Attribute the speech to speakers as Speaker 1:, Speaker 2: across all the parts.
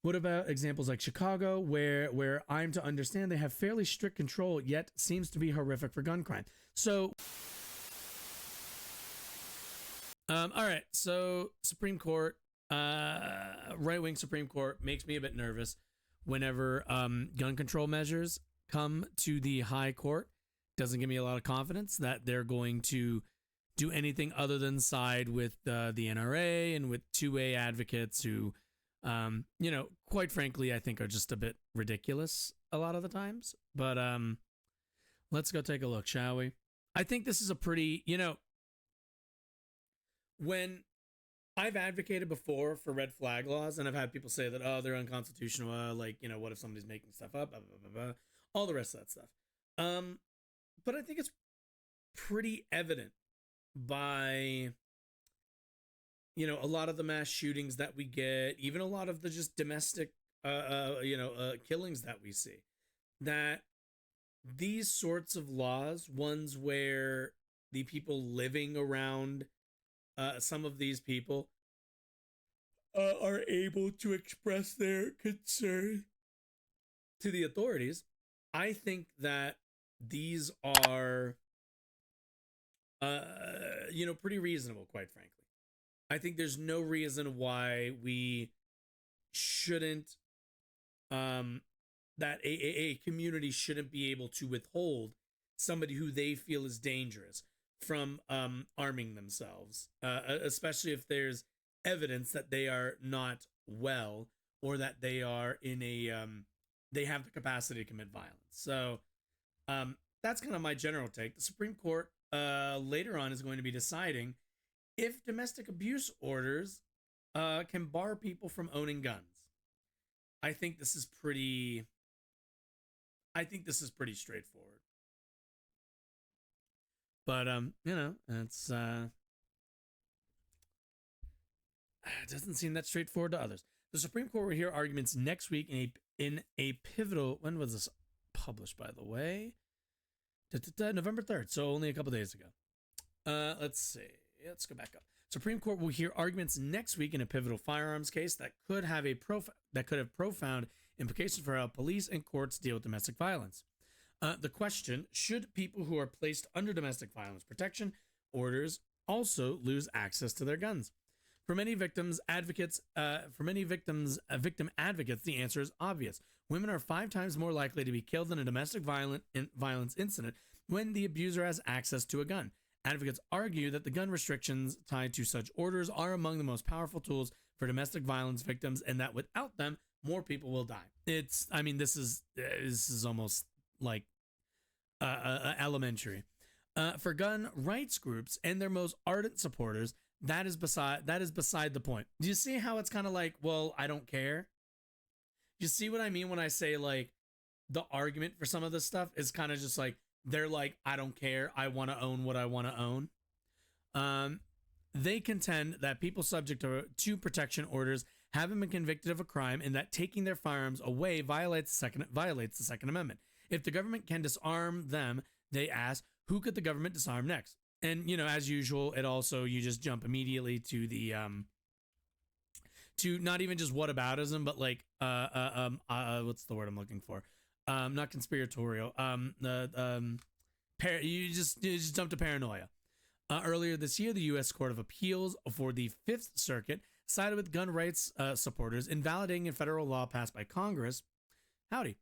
Speaker 1: What about examples like Chicago, where I'm to understand they have fairly strict control, yet seems to be horrific for gun crime? So, all right. So Supreme Court, right wing Supreme Court makes me a bit nervous whenever gun control measures come to the high court. Doesn't give me a lot of confidence that they're going to do anything other than side with the NRA and with 2A advocates who, quite frankly, I think are just a bit ridiculous a lot of the times. But let's go take a look, shall we? I think this is a pretty, when I've advocated before for red flag laws, and I've had people say that, oh, they're unconstitutional. What if somebody's making stuff up? Blah, blah, blah, blah, all the rest of that stuff. But I think it's pretty evident by, a lot of the mass shootings that we get, even a lot of the just domestic, killings that we see, that these sorts of laws, ones where the people living around some of these people are able to express their concern to the authorities, I think that these are, pretty reasonable, quite frankly. I think there's no reason why we shouldn't, that a community shouldn't be able to withhold somebody who they feel is dangerous from arming themselves, especially if there's evidence that they are not well or that they are in they have the capacity to commit violence. So that's kind of my general take. The Supreme Court later on is going to be deciding if domestic abuse orders can bar people from owning guns. I think this is pretty straightforward. But it's it doesn't seem that straightforward to others. The Supreme Court will hear arguments next week in a pivotal. When was this published, by the way? November 3rd, so only a couple days ago. Let's see. Let's go back up. Supreme Court will hear arguments next week in a pivotal firearms case that could have profound implications for how police and courts deal with domestic violence. The question: should people who are placed under domestic violence protection orders also lose access to their guns? For many victim advocates, the answer is obvious. Women are 5 times more likely to be killed in a domestic violence incident when the abuser has access to a gun. Advocates argue that the gun restrictions tied to such orders are among the most powerful tools for domestic violence victims, and that without them, more people will die. This is almost like elementary. For gun rights groups and their most ardent supporters, that is beside the point. Do you see how it's kind of like, well, I don't care? You see what I mean when I say, like, the argument for some of this stuff is kind of just like, they're like, I don't care. I want to own what I want to own. They contend that people subject to protection orders haven't been convicted of a crime and that taking their firearms away violates the Second Amendment. If the government can disarm them, they ask, who could the government disarm next? And, as usual, you just jump immediately to the, to not even just whataboutism, but like, what's the word I'm looking for? Not conspiratorial. You just jump to paranoia. Earlier this year, the U.S. Court of Appeals for the Fifth Circuit sided with gun rights supporters, invalidating a federal law passed by Congress. Congress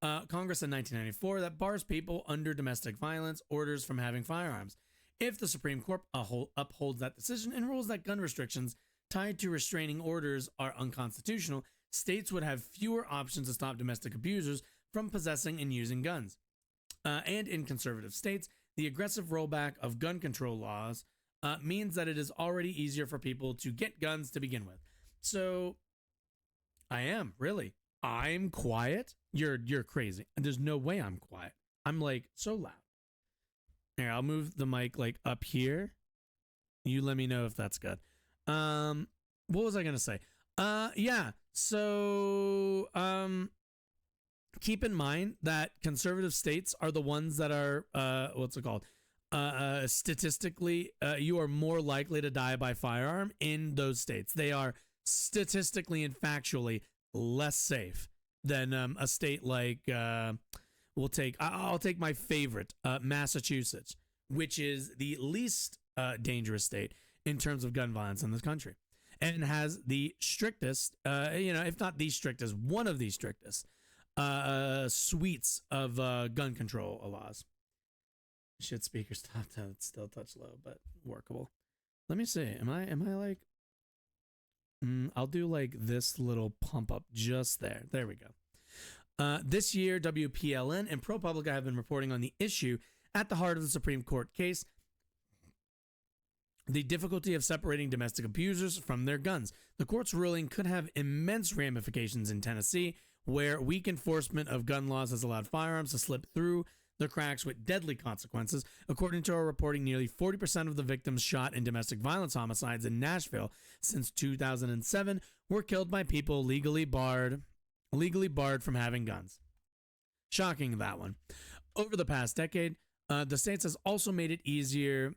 Speaker 1: in 1994 that bars people under domestic violence orders from having firearms. If the Supreme Court upholds that decision and rules that gun restrictions tied to restraining orders are unconstitutional, states would have fewer options to stop domestic abusers from possessing and using guns. And in conservative states, the aggressive rollback of gun control laws means that it is already easier for people to get guns to begin with. So, I'm quiet. You're crazy. And there's no way I'm quiet. I'm like so loud. Here, I'll move the mic like up here. You let me know if that's good. What was I gonna say? So keep in mind that conservative states are the ones that are statistically, you are more likely to die by firearm in those states. They are statistically and factually less safe than a state like I'll take my favorite, Massachusetts, which is the least dangerous state in terms of gun violence in this country, and has the strictest, if not the strictest, one of the strictest suites of gun control laws. Shit, speakers top 10, still touch low, but workable. Let me see. Am I like? I'll do like this little pump up just there. There we go. This year, WPLN and ProPublica have been reporting on the issue at the heart of the Supreme Court case: the difficulty of separating domestic abusers from their guns. The court's ruling could have immense ramifications in Tennessee, where weak enforcement of gun laws has allowed firearms to slip through the cracks with deadly consequences. According to our reporting, nearly 40% of the victims shot in domestic violence homicides in Nashville since 2007 were killed by people legally barred from having guns. Shocking, that one. Over the past decade, the state has also made it easier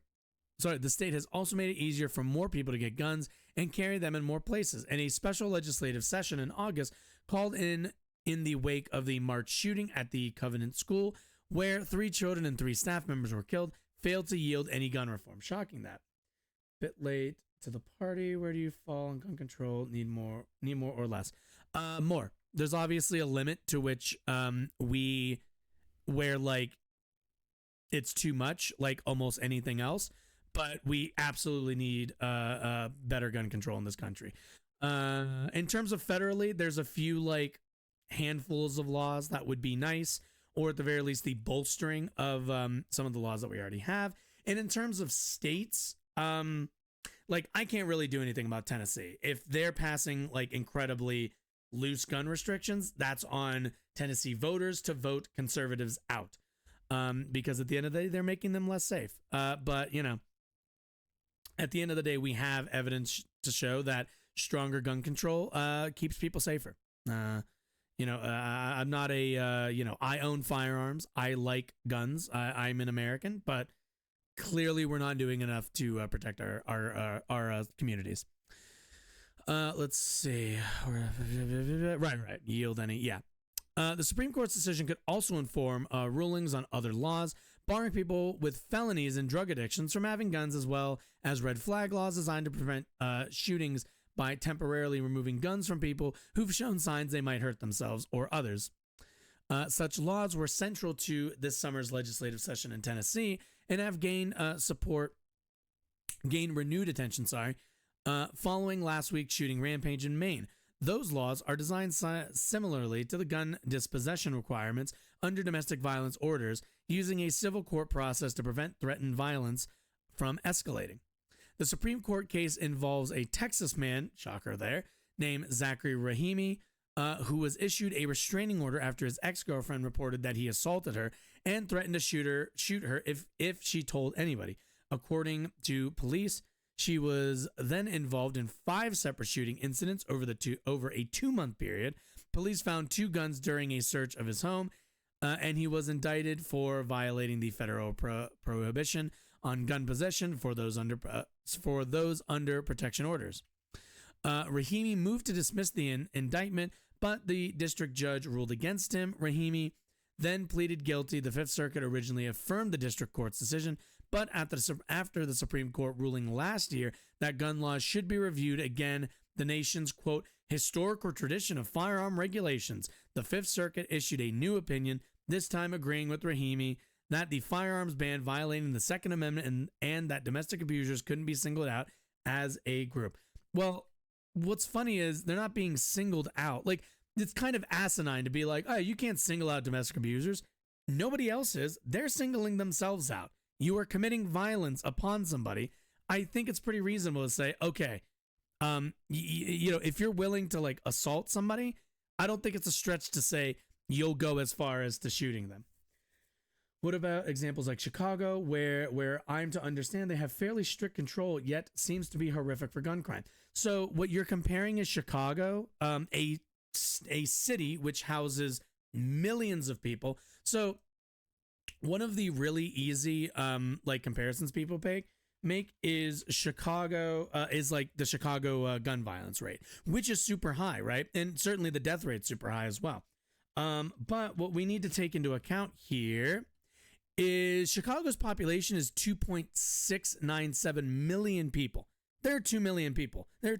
Speaker 1: for more people to get guns and carry them in more places. And a special legislative session in August called in the wake of the March shooting at the Covenant School, where 3 children and 3 staff members were killed, failed to yield any gun reform. Shocking, that. Bit late to the party. Where do you fall on gun control? Need more or less? More. There's obviously a limit to which where like it's too much, like almost anything else. But we absolutely need better gun control in this country. In terms of federally, there's a few like handfuls of laws that would be nice, or at the very least the bolstering of some of the laws that we already have. And in terms of states, like I can't really do anything about Tennessee. If they're passing like incredibly loose gun restrictions, that's on Tennessee voters to vote conservatives out, because at the end of the day, they're making them less safe. But at the end of the day, we have evidence to show that stronger gun control keeps people safer. I'm not I own firearms. I like guns. I'm an American, but clearly we're not doing enough to protect our communities. Let's see. Right. Yield any. Yeah. The Supreme Court's decision could also inform rulings on other laws, barring people with felonies and drug addictions from having guns, as well as red flag laws designed to prevent shootings by temporarily removing guns from people who've shown signs they might hurt themselves or others. Such laws were central to this summer's legislative session in Tennessee and have gained renewed attention, following last week's shooting rampage in Maine. Those laws are designed similarly to the gun dispossession requirements under domestic violence orders, using a civil court process to prevent threatened violence from escalating. The Supreme Court case involves a Texas man, shocker there, named Zachary Rahimi, who was issued a restraining order after his ex-girlfriend reported that he assaulted her and threatened to shoot her if she told anybody. According to police, she was then involved in 5 separate shooting incidents over a 2-month period. Police found 2 guns during a search of his home, and he was indicted for violating the federal prohibition on gun possession for those under protection orders. Rahimi moved to dismiss the indictment, but the district judge ruled against him. Rahimi then pleaded guilty. The Fifth Circuit originally affirmed the district court's decision, but after the Supreme Court ruling last year that gun laws should be reviewed again, the nation's, quote, historical tradition of firearm regulations, the Fifth Circuit issued a new opinion, this time agreeing with Rahimi that the firearms ban violating the Second Amendment and that domestic abusers couldn't be singled out as a group. Well, what's funny is they're not being singled out. Like, it's kind of asinine to be like, oh, you can't single out domestic abusers. Nobody else is. They're singling themselves out. You are committing violence upon somebody. I think it's pretty reasonable to say, okay, if you're willing to like assault somebody, I don't think it's a stretch to say you'll go as far as to shooting them. What about examples like Chicago, where I'm to understand they have fairly strict control, yet seems to be horrific for gun crime? So what you're comparing is Chicago, a city which houses millions of people. So one of the really easy comparisons people make is Chicago is like the Chicago gun violence rate, which is super high, right? And certainly the death rate's super high as well. But what we need to take into account here is Chicago's population is 2.697 million people. There are 2 million people. There are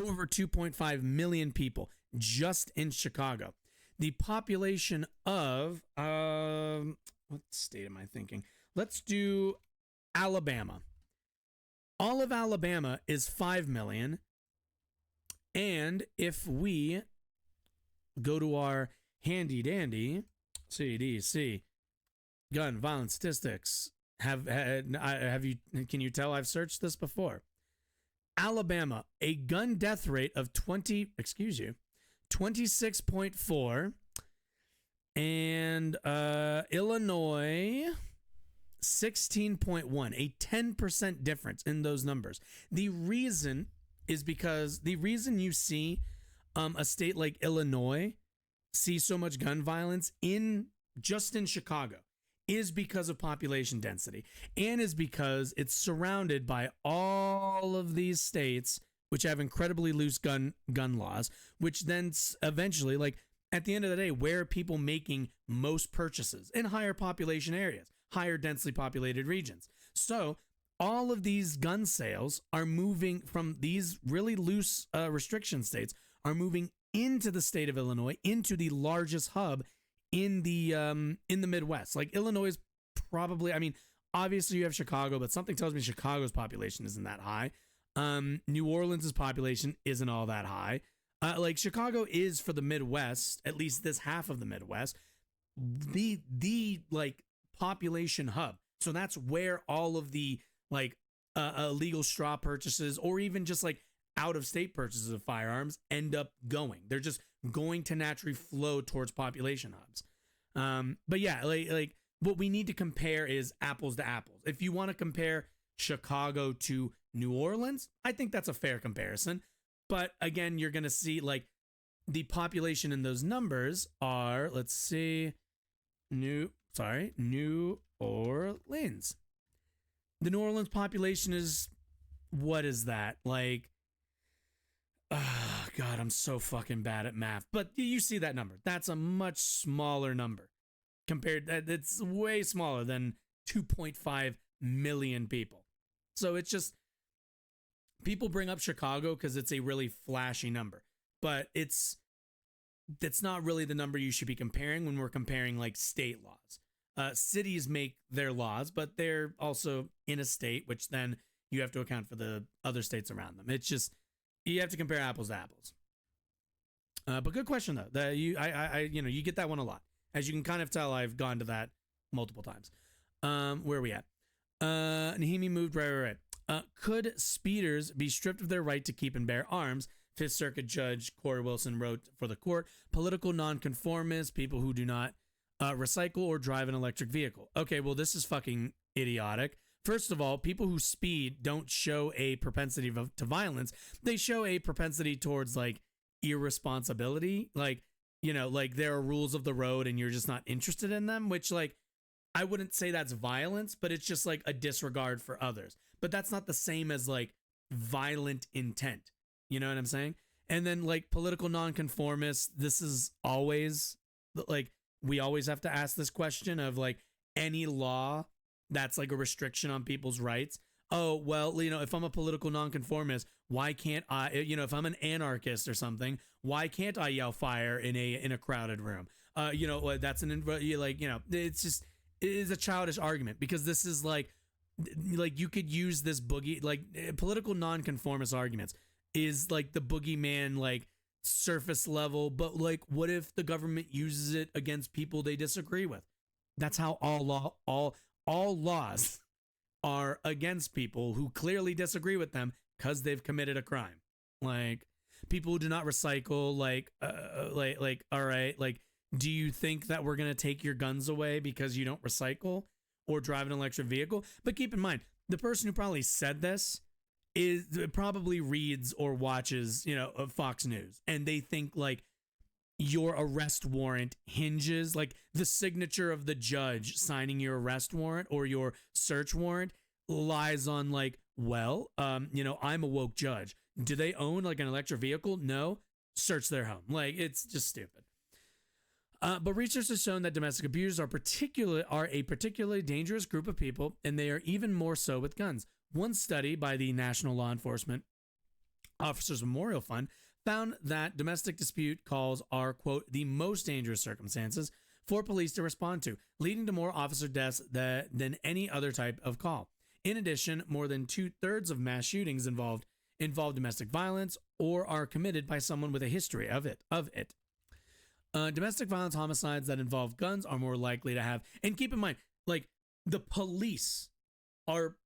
Speaker 1: over 2.5 million people just in Chicago. The population of what state am I thinking? Let's do Alabama. All of Alabama is 5 million. And if we go to our handy dandy CDC gun violence statistics, can you tell I've searched this before? Alabama, a gun death rate of 26.4, and Illinois 16.1, a 10% difference in those numbers. The reason is because the reason you see a state like Illinois see so much gun violence just in Chicago is because of population density, and is because it's surrounded by all of these states which have incredibly loose gun laws, which then eventually, like at the end of the day, where are people making most purchases? In higher population areas, higher densely populated regions. So all of these gun sales are moving from these really loose restriction states, are moving into the state of Illinois, into the largest hub in the Midwest. Like Illinois is probably, I mean, obviously you have Chicago, but something tells me Chicago's population isn't that high. New Orleans' population isn't all that high. Like Chicago is, for the Midwest, at least this half of the Midwest, the like population hub. So that's where all of the like illegal straw purchases, or even just like out of state purchases of firearms, end up going. They're just going to naturally flow towards population hubs. But yeah, like what we need to compare is apples to apples. If you want to compare Chicago to New Orleans, I think that's a fair comparison. But again, you're going to see like the population in those numbers are, let's see, New Orleans. The New Orleans population is, what is that? Like, oh God, I'm so fucking bad at math. But you see that number. That's a much smaller number compared, it's way smaller than 2.5 million people. So it's just, people bring up Chicago because it's a really flashy number, but that's not really the number you should be comparing when we're comparing like state laws. Cities make their laws, but they're also in a state, which then you have to account for the other states around them. It's just, you have to compare apples to apples. But good question though. That you get that one a lot. As you can kind of tell, I've gone to that multiple times. Where are we at? Nahimi moved right. Could speeders be stripped of their right to keep and bear arms? Fifth Circuit Judge Corey Wilson wrote for the court. Political nonconformists, people who do not recycle or drive an electric vehicle. Okay, well, this is fucking idiotic. First of all, people who speed don't show a propensity to violence. They show a propensity towards like irresponsibility. Like, you know, like there are rules of the road and you're just not interested in them, which like, I wouldn't say that's violence, but it's just like a disregard for others. But that's not the same as like violent intent. You know what I'm saying? And then like political nonconformists, this is always like, we always have to ask this question of like any law that's like a restriction on people's rights. Oh, well, you know, if I'm a political nonconformist, why can't I, you know, if I'm an anarchist or something, why can't I yell fire in a crowded room? You know, that's like, you know, it's just, it is a childish argument because this is like you could use this boogie, like political nonconformist arguments is like the boogeyman, like surface level, but like what if the government uses it against people they disagree with? That's how all laws are against people who clearly disagree with them because they've committed a crime. Like people who do not recycle, like all right, like do you think that we're going to take your guns away because you don't recycle or drive an electric vehicle? But keep in mind, the person who probably said this probably reads or watches, you know, Fox News, and they think like your arrest warrant hinges, like the signature of the judge signing your arrest warrant or your search warrant lies on like, well, I'm a woke judge. Do they own like an electric vehicle? No. Search their home. Like, it's just stupid. But research has shown that domestic abusers are a particularly dangerous group of people, and they are even more so with guns. One study by the National Law Enforcement Officers Memorial Fund found that domestic dispute calls are, quote, the most dangerous circumstances for police to respond to, leading to more officer deaths than any other type of call. In addition, more than 2/3 of mass shootings involve domestic violence or are committed by someone with a history of it. Domestic violence homicides that involve guns are more likely to have, and keep in mind, like, the police are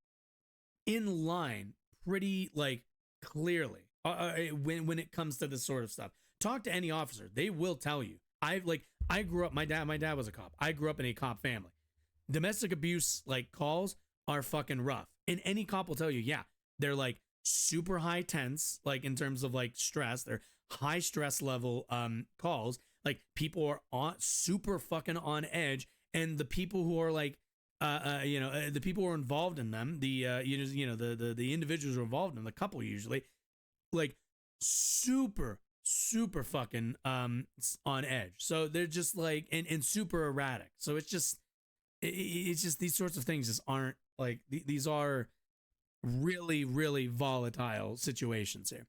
Speaker 1: in line pretty, like, clearly when it comes to this sort of stuff. Talk to any officer. They will tell you. I grew up, my dad was a cop. I grew up in a cop family. Domestic abuse, like, calls are fucking rough. And any cop will tell you, yeah, they're like super high tense, like in terms of like stress. They're high stress level calls. Like, people are on super fucking on edge, and the people who are like the people who are involved in them, the individuals who are involved in the couple usually, like, super fucking on edge. So they're just like and super erratic. So it's just these sorts of things just aren't like these are really volatile situations here.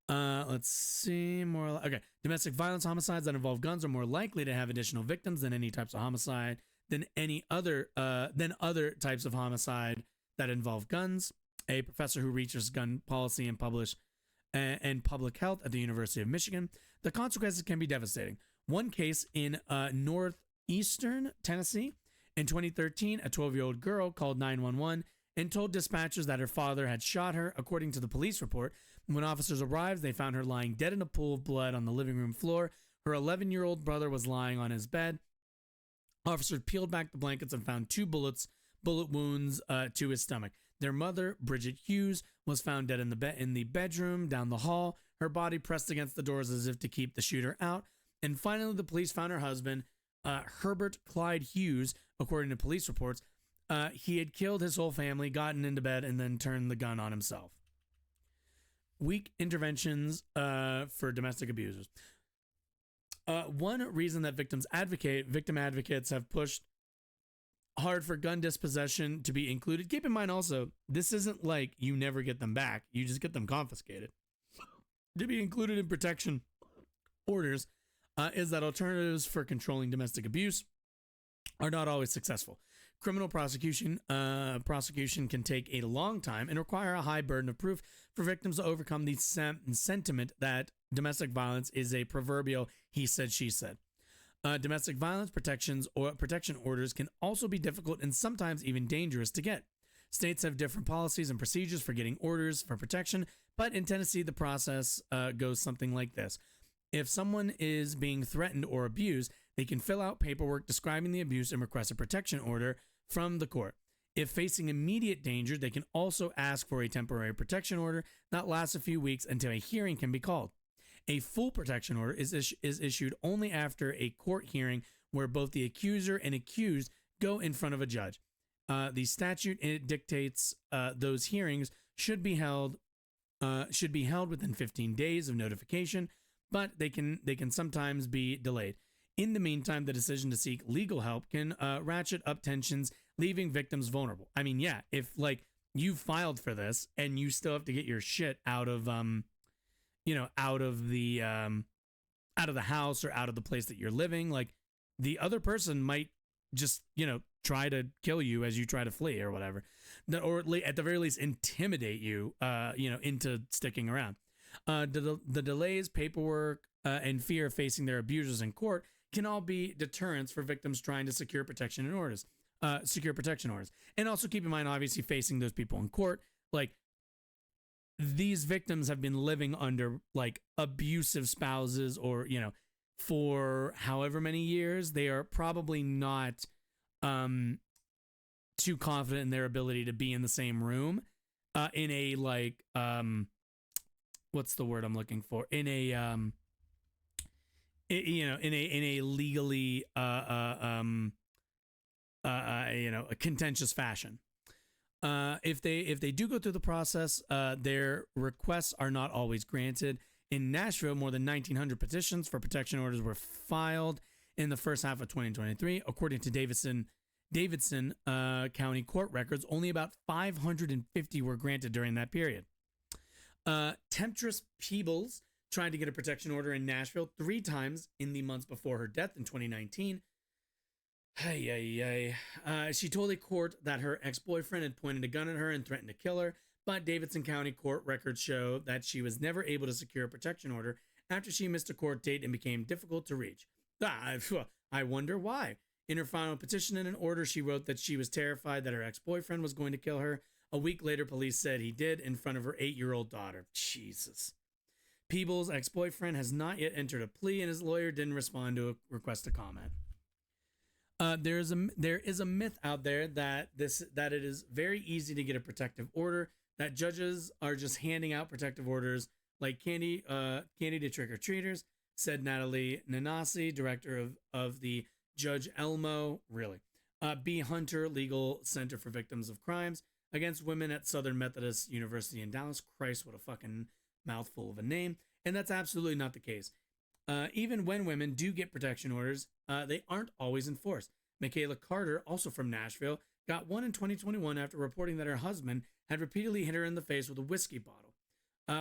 Speaker 1: Let's see more. Okay, domestic violence homicides that involve guns are more likely to have additional victims than any types of homicide than other types of homicide that involve guns. A professor who researches gun policy and public health at the University of Michigan. The consequences can be devastating. One case in northeastern Tennessee in 2013, a 12-year-old girl called 911 and told dispatchers that her father had shot her. According to the police report, when officers arrived, they found her lying dead in a pool of blood on the living room floor. Her 11-year-old brother was lying on his bed. Officers peeled back the blankets and found 2 bullet wounds to his stomach. Their mother, Bridget Hughes, was found dead in the bedroom down the hall, her body pressed against the doors as if to keep the shooter out. And finally, the police found her husband, Herbert Clyde Hughes. According to police reports, he had killed his whole family, gotten into bed, and then turned the gun on himself. Weak interventions for domestic abusers. One reason that victim advocates have pushed hard for gun dispossession to be included. Keep in mind also, this isn't like you never get them back. You just get them confiscated. To be included in protection orders is that alternatives for controlling domestic abuse are not always successful. Criminal prosecution can take a long time and require a high burden of proof for victims to overcome the sentiment that domestic violence is a proverbial he said, she said. Domestic violence protection orders can also be difficult and sometimes even dangerous to get. States have different policies and procedures for getting orders for protection, but in Tennessee, the process goes something like this. If someone is being threatened or abused, they can fill out paperwork describing the abuse and request a protection order from the court. If facing immediate danger, they can also ask for a temporary protection order that lasts a few weeks until a hearing can be called. A full protection order is issued only after a court hearing where both the accuser and accused go in front of a judge. The statute dictates those hearings should be held within 15 days of notification, but they can sometimes be delayed. In the meantime, the decision to seek legal help can ratchet up tensions, leaving victims vulnerable. I mean, yeah, if like you filed for this and you still have to get your shit out of out of the house or out of the place that you're living, like the other person might just, try to kill you as you try to flee or whatever, or at the very least intimidate you, into sticking around. The delays, paperwork, and fear of facing their abusers in court can all be deterrents for victims trying to secure protection orders. And also keep in mind, obviously, facing those people in court, like these victims have been living under like abusive spouses or, for however many years. They are probably not too confident in their ability to be in the same room in a like what's the word I'm looking for, in a in a legally a contentious fashion. If they do go through the process, their requests are not always granted. In Nashville, more than 1,900 petitions for protection orders were filed in the first half of 2023. According to Davidson County court records, only about 550 were granted during that period. Temptress Peebles tried to get a protection order in Nashville 3 times in the months before her death in 2019. She told a court that her ex-boyfriend had pointed a gun at her and threatened to kill her, but Davidson County court records show that she was never able to secure a protection order after she missed a court date and became difficult to reach. I wonder why. In her final petition and an order, she wrote that she was terrified that her ex-boyfriend was going to kill her. A week later, police said he did in front of her 8-year-old daughter. Jesus. Peebles' ex-boyfriend has not yet entered a plea, and his lawyer didn't respond to a request to comment. There is a myth out there that it is very easy to get a protective order, that judges are just handing out protective orders like candy to trick-or-treaters, said Natalie Nanasi, director of the Judge Elmo, B. Hunter Legal Center for Victims of Crimes Against Women at Southern Methodist University in Dallas. Christ, what a fucking mouthful of a name. And that's absolutely not the case. Even when women do get protection orders, they aren't always enforced. Michaela Carter, also from Nashville, got one in 2021 after reporting that her husband had repeatedly hit her in the face with a whiskey bottle.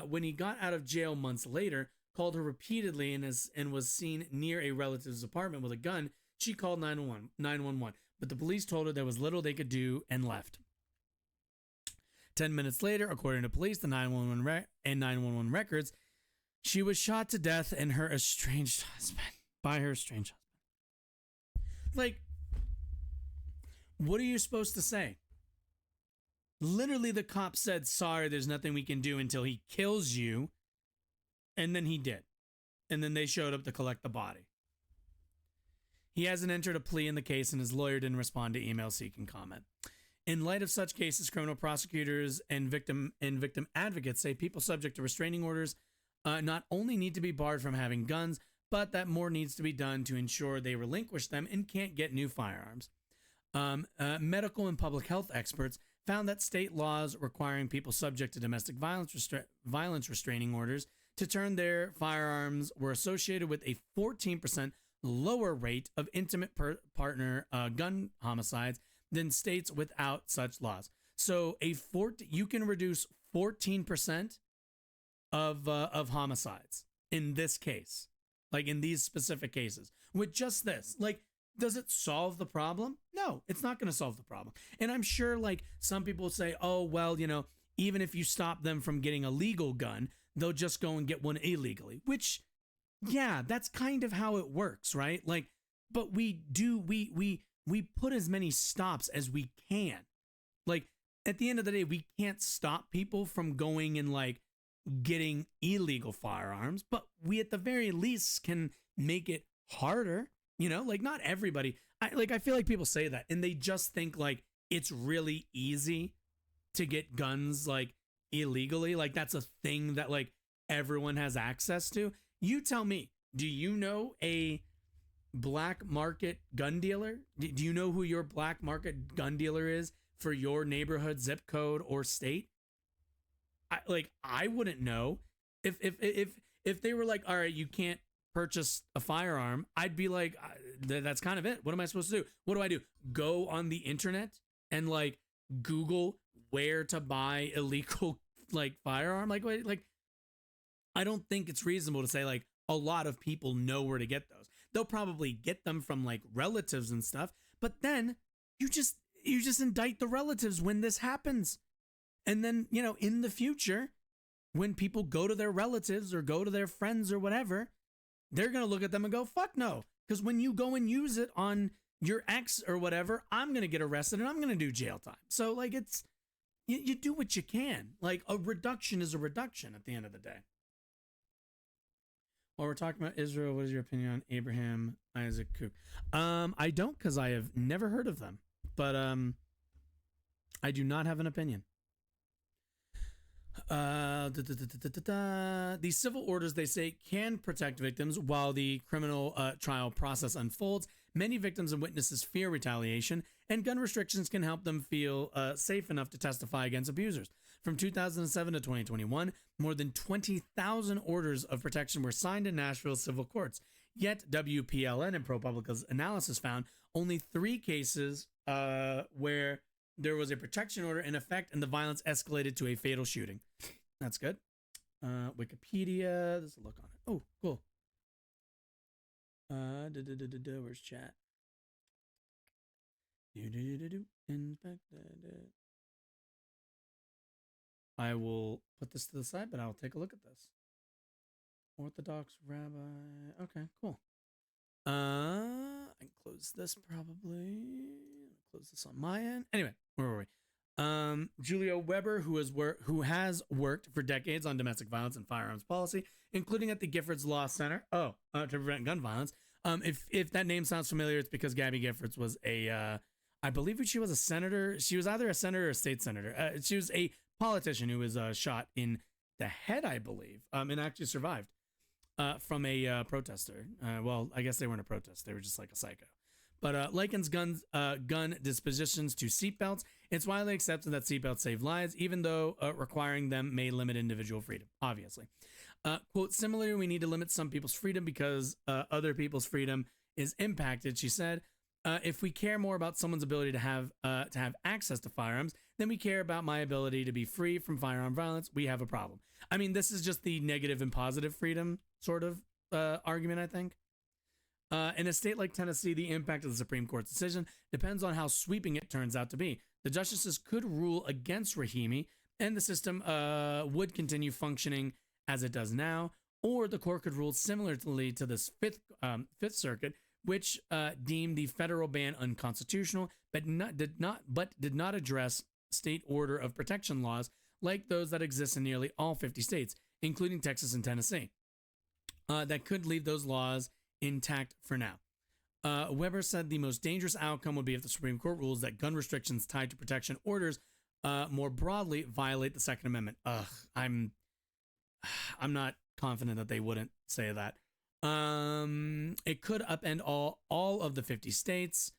Speaker 1: When he got out of jail months later, called her repeatedly and was seen near a relative's apartment with a gun, she called 911, but the police told her there was little they could do and left. 10 minutes later, according to police, the 911 records, she was shot to death by her estranged husband. Like, what are you supposed to say? Literally, the cop said, sorry, there's nothing we can do until he kills you. And then he did. And then they showed up to collect the body. He hasn't entered a plea in the case, and his lawyer didn't respond to email seeking comment. In light of such cases, criminal prosecutors and victim advocates say people subject to restraining orders not only need to be barred from having guns, but that more needs to be done to ensure they relinquish them and can't get new firearms. Medical and public health experts found that state laws requiring people subject to domestic violence restraining orders to turn their firearms were associated with a 14% lower rate of intimate partner gun homicides than states without such laws. So you can reduce 14% of homicides in this case, like in these specific cases, with just this. Like, does it solve the problem? No, it's not going to solve the problem. And I'm sure, like, some people say, oh, well, even if you stop them from getting a legal gun, they'll just go and get one illegally, which, yeah, that's kind of how it works, right? Like, but we put as many stops as we can. Like, at the end of the day, we can't stop people from going and, like, getting illegal firearms, but we at the very least can make it harder. Like, not everybody. I feel like people say that and they just think like it's really easy to get guns like illegally. Like, that's a thing that like everyone has access to. You tell me, do you know a black market gun dealer? Do you know who your black market gun dealer is for your neighborhood, zip code, or state? I wouldn't know. If they were like, all right, you can't purchase a firearm, I'd be like, that's kind of it. What am I supposed to do? What do I do? Go on the internet and like Google where to buy illegal like firearm? Like, wait, like, I don't think it's reasonable to say like a lot of people know where to get those. They'll probably get them from like relatives and stuff, but then you just indict the relatives when this happens. And then, in the future, when people go to their relatives or go to their friends or whatever, they're going to look at them and go, fuck no. Because when you go and use it on your ex or whatever, I'm going to get arrested and I'm going to do jail time. So, like, it's, you do what you can. Like, a reduction is a reduction at the end of the day. While we're talking about Israel, what is your opinion on Abraham Isaac Kook? I don't, because I have never heard of them. But I do not have an opinion. These civil orders, they say, can protect victims while the criminal trial process unfolds. Many victims and witnesses fear retaliation, and gun restrictions can help them feel safe enough to testify against abusers. From 2007 to 2021, more than 20,000 orders of protection were signed in Nashville civil courts. Yet, WPLN and ProPublica's analysis found only 3 cases where there was a protection order in effect and the violence escalated to a fatal shooting. That's good. Wikipedia. There's a look on it. Oh, cool. Where's chat? I will put this to the side, but I'll take a look at this. Orthodox rabbi. Okay, cool. I can close this probably. Close this on my end. Anyway, where were we? Julia Weber, who has worked for decades on domestic violence and firearms policy, including at the Giffords Law Center. To prevent gun violence. If that name sounds familiar, it's because Gabby Giffords was I believe she was a senator. She was either a senator or a state senator. She was a politician who was shot in the head, I believe, and actually survived from a protester. Well, I guess they weren't a protest. They were just like a psycho. But likens gun dispositions to seatbelts. It's widely accepted that seatbelts save lives, even though requiring them may limit individual freedom, obviously. Quote, similarly, we need to limit some people's freedom because other people's freedom is impacted, she said. If we care more about someone's ability to have access to firearms than we care about my ability to be free from firearm violence, we have a problem. I mean, this is just the negative and positive freedom sort of argument, I think. In a state like Tennessee, the impact of the Supreme Court's decision depends on how sweeping it turns out to be. The justices could rule against Rahimi, and the system would continue functioning as it does now, or the court could rule similarly to this Fifth Circuit, which deemed the federal ban unconstitutional, but did not address state order of protection laws like those that exist in nearly all 50 states, including Texas and Tennessee, that could leave those laws intact for now. Weber said the most dangerous outcome would be if the Supreme Court rules that gun restrictions tied to protection orders more broadly violate the Second Amendment. I'm not confident that they wouldn't say that. It could upend all of the 50 states'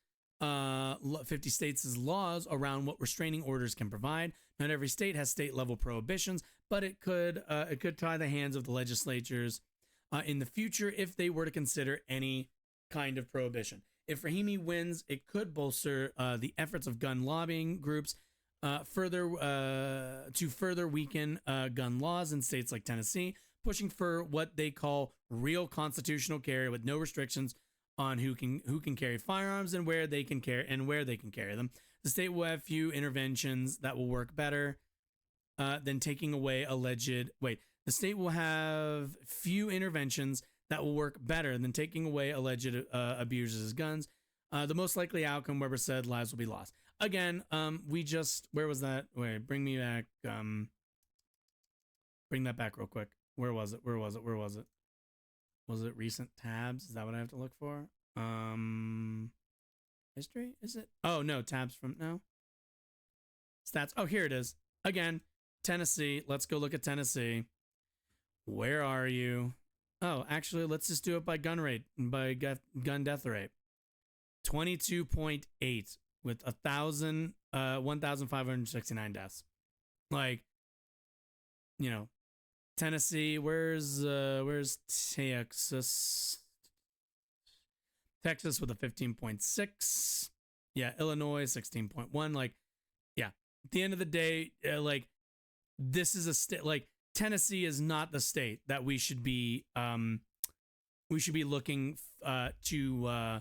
Speaker 1: laws around what restraining orders can provide. Not every state has state-level prohibitions, but it could tie the hands of the legislatures in the future if they were to consider any kind of prohibition. If Rahimi wins, it could bolster the efforts of gun lobbying groups further weaken gun laws in states like Tennessee, pushing for what they call real constitutional carry with no restrictions on who can carry firearms and where they can carry them. The state will have few interventions that will work better than taking away the state will have few interventions that will work better than taking away alleged abusers' guns. The most likely outcome, Weber said, lives will be lost. Again, where was that? Wait, bring me back. Bring that back real quick. Where was it? Was it recent tabs? Is that what I have to look for? History? Is it? Oh, no, tabs from, no. Stats. Oh, here it is. Again, Tennessee. Let's go look at Tennessee. Where are you? Oh, actually, let's just do it by gun death rate. 22.8 with 1,569 deaths. Like, Tennessee, where's Texas? Texas with a 15.6. Yeah, Illinois 16.1. Like, yeah. At the end of the day, this is a state, Tennessee is not the state that we should be looking to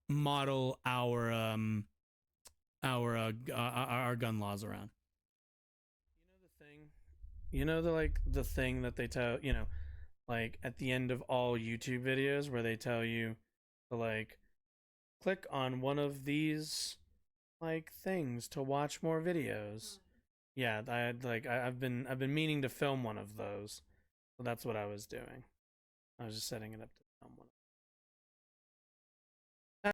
Speaker 1: model our gun laws around. The thing that they tell, at the end of all YouTube videos where they tell you to click on one of these things to watch more videos. Yeah, I've been meaning to film one of those. So that's what I was doing. I was just setting it up to film one.